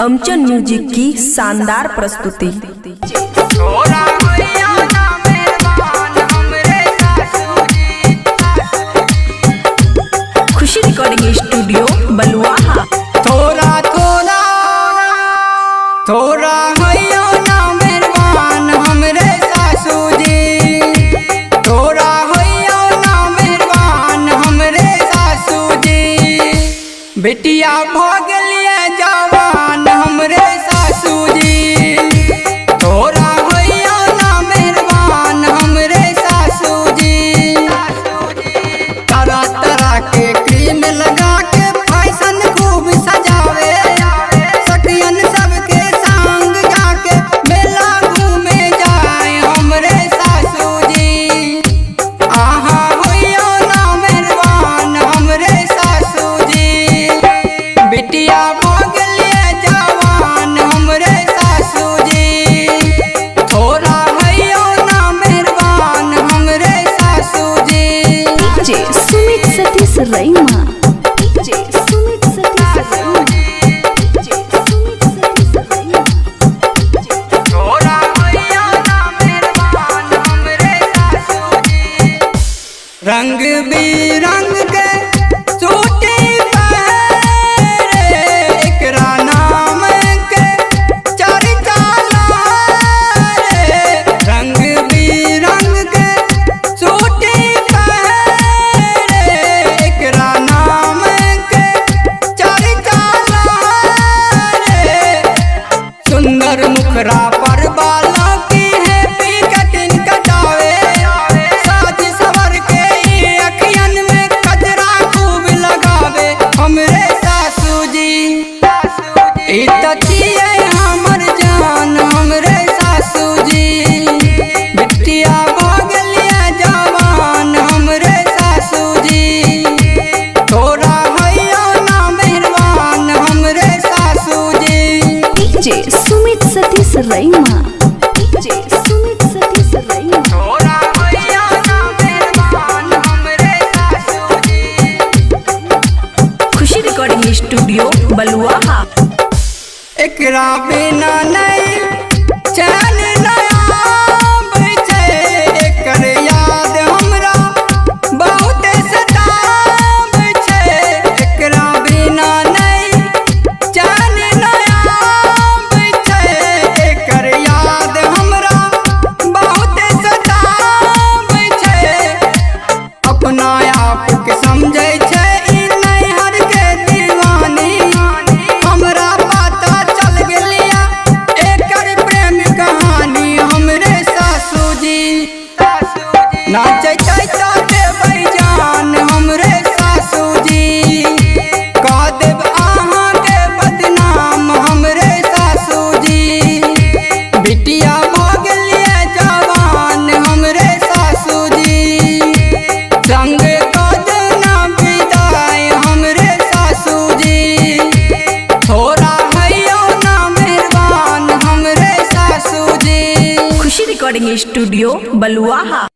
अमचन music की शानदार प्रस्तुति। खुशी रिकॉर्डिंग स्टूडियो बलुआहा। थोड़ा थोड़ा थोड़ा होइयो ना मेहरबान हमरे सासू जी, थोड़ा होइयो ना मेहरबान हमरे सासू जी। बेटिया भगलिए जवान हमरे सासू जी, थोड़ा होइयो ना मेहरबान हमरे सासू जी। तरह तरह के क्रीम लगा के फैशन खूब सजावे, सखियन सबके संग जाके मेला घूमे जाए हमरे सासू जी। आहा होइयो ना मेहरबान हमरे सासू जी, बिटिया भगलिए जवान हमरे सासू जी। थोड़ा होइयो ना मेहरबान हमरे सासू जी। सुमित सतीश रईमा, सुमित सतीश रईमा, सुमित सतीश रईमा। थोड़ा होइयो ना मेहरबान हमरे सासू जी। रंग बिरंग के सूटी पहरे, एकरा नाम के चर्चा रे। रंग बिरंग के सूटी पहरे, एकरा नाम के चर्चा रे। सुंदर मुखरा पर बालों की है कटिंग कटावे, साज सवर के ये अखियन में कजरा खूब लगावे हमरे सासू जी। इततिए हमर जान हमरे सासू जी, बिटिया भगलिए जवान हमरे सासू जी। थोड़ा होइयो ना मेहरबान हमरे सासू जी। सुमित सतीश रईमा, सुमित सतीश रईमा। थोड़ा होइयो ना मेहरबान हमरे सासू जी। खुशी रिकॉर्डिंग स्टूडियो बलुआहा। एकरा बिना नहीं चैन नया छै, एकर याद हमरा बहुत सताबै छै। एकरा बिना नहीं चैन नया छै, एकर याद हमरा बहुत सताबै छै। अपना आप के समझै छै ई नैहर के दीवानी, हमरा पता चल गेलिया एकर प्रेम कहानी हमरे सासू जी। नाचे चाचा देबै जान हमरे सासू जी, कह देब अहाँ के बदनाम हमरे सासू जी। बिटिया भगलिए जवान हमरे सासू जी, संग कदना विदाई हमरे सासू जी। थोड़ा होइयो ना मेहरबान हमरे सासू जी। खुशी रिकॉर्डिंग स्टूडियो बलुआहा।